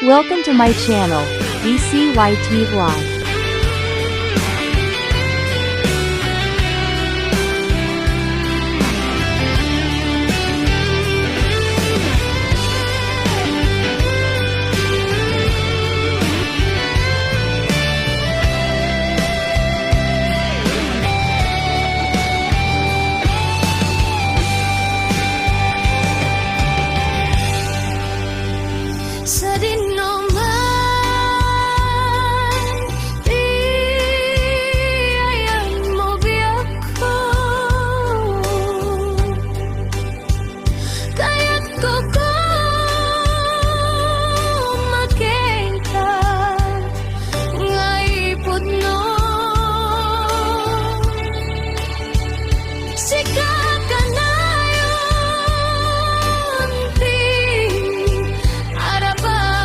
Welcome to my channel, DCYT Vlog. Sa dinuman, di ayan mo biyak ko, kaya't ko makita nga ipod no. Sikat ka na yun, di araba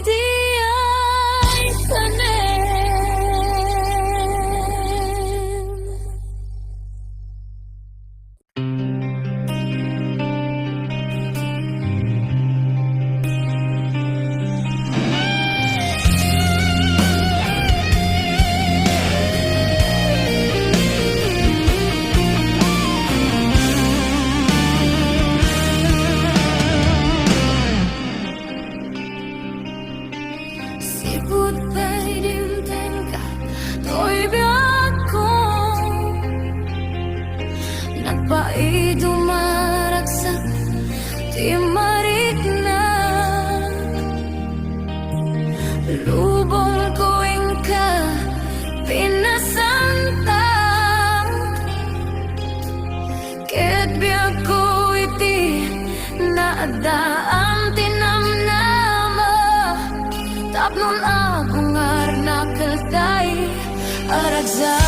di ay tanim. Siput bay dim tengka toy biak ko nagpaido maragsak di marikna lubong ko ka pinasanta ket biak ko iti naadaan tinamnama tapnon akong arnakal tay aragsak.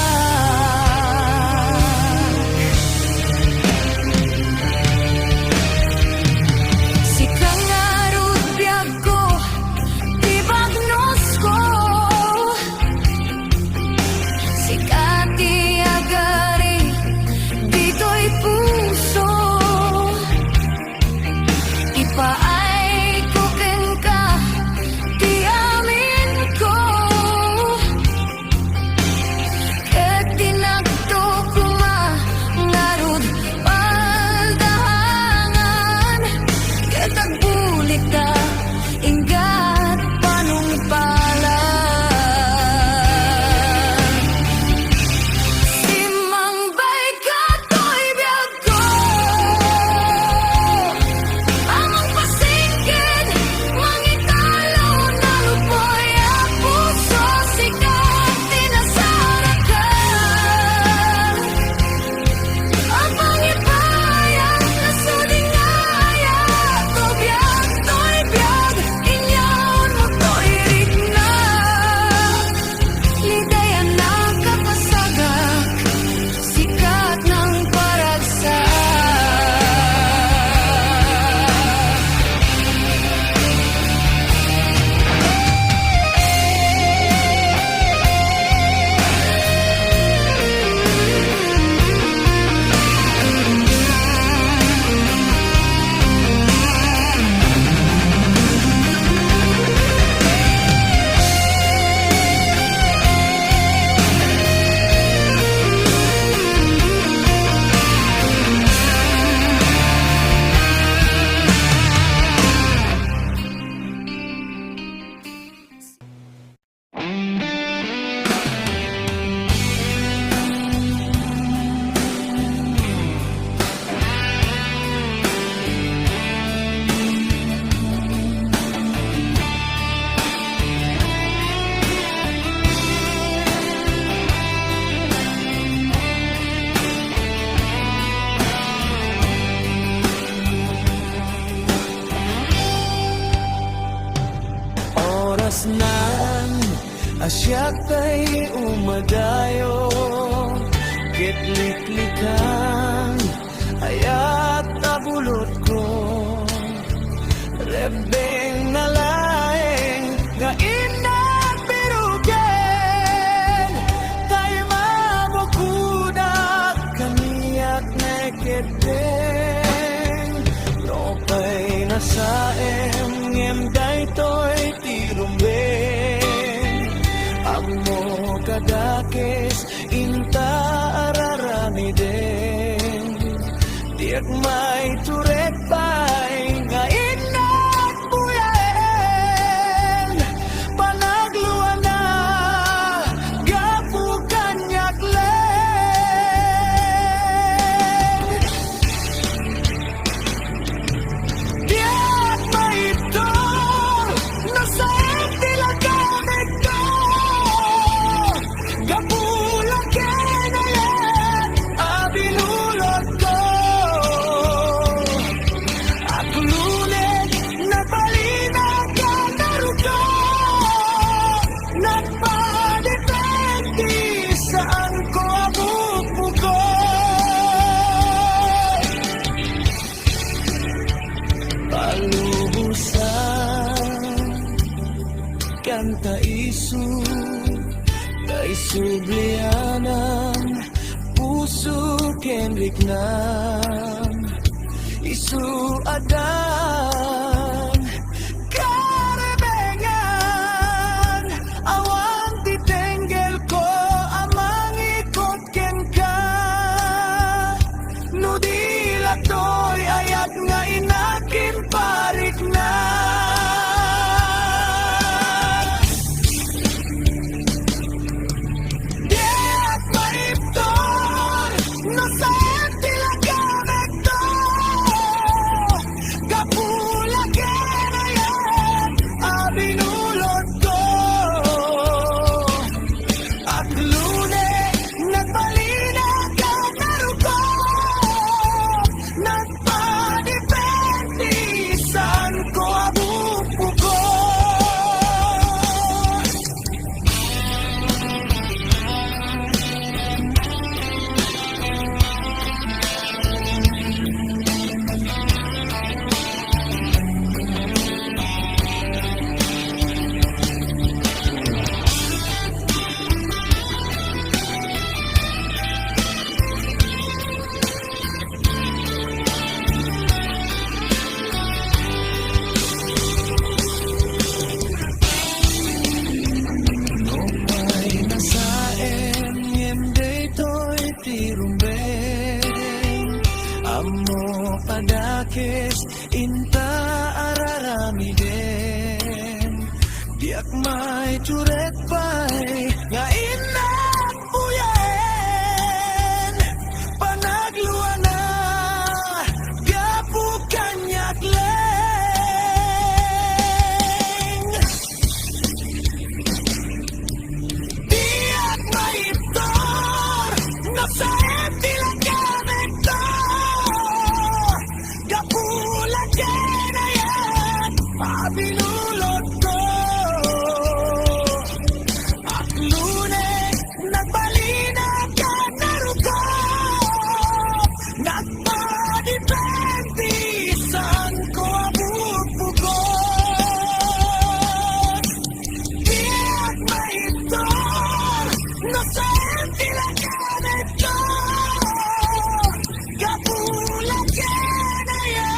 Si kangarut biyag ko, tibagnos ko. Si kati agari, dito'y puso. Ipaay ko ken ka, di amin ko. Ket tinagto kuma, ngarud paldahangan. Ket agbulik ta, ingat panungpala. Simang bay ka to'y biyag ko. Amang pasingkin, mangitalaw na lupoy ang puso. Sikat tinasarakan. Ang pangibayan na sudingaya. Tobiyag to'y biyag, inyaon mo to'y rigna. Lidayan na kapasagak, sikat ng paragsak. Oras nan asyak tay umadayo kitliklikan ayat tabulot ko rebeng na laeng nga inat birugen tay mabukudak kaniyak na keteng lopay na saem ngem daytoy tirumbeng amo kadakes inta araramiden diak may turek pay nga inat buyaen kanta isu kay sublianan puso kenrik nam isu adan karebengan awan titenggel ko amang ikot ken ka nudila toy ayat nga inakin parik na Diak maiptor no sa tilaga vekto kapula kenaya abinulot ko at lune nagbalina ka naruko nagpadipentisan ko abupo ko May nasaem ngem daytoy tirumbeng amo padakes inta araramiden diak may curet pay nga inak puyen panagluana gapu kanyak leng Diak maiptor no sa tilaga vekto kapula kenayat mabinulot ko at lune nagbalina ka naruko nagpadipentisan ko abupo ko Diak maiptor no sa tilaga vekto kapula kenayat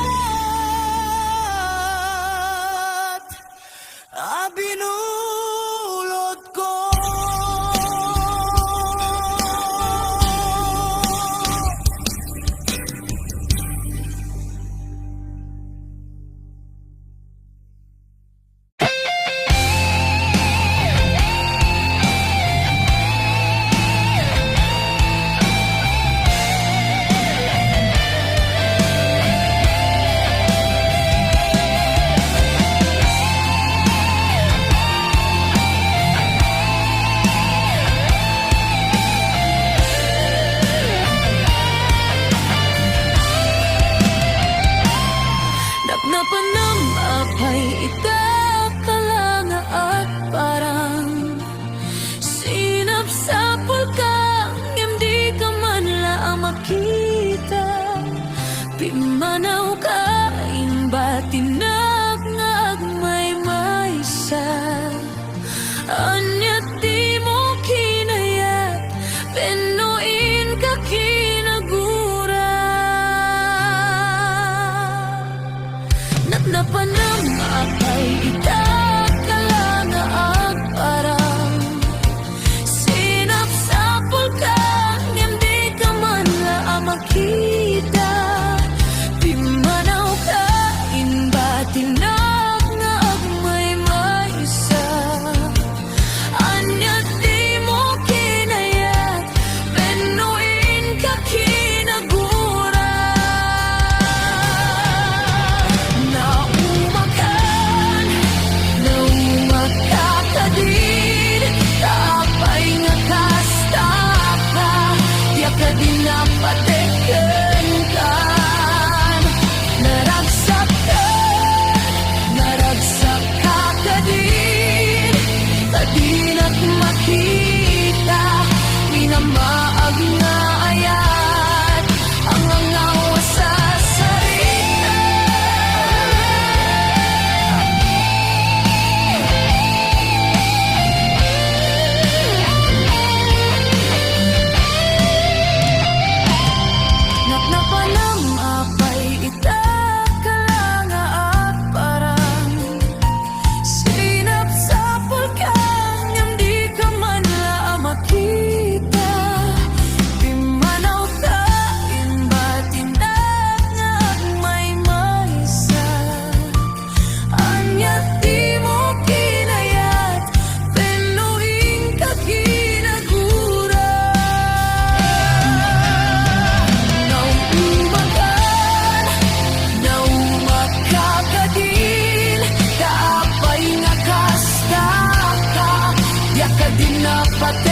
pati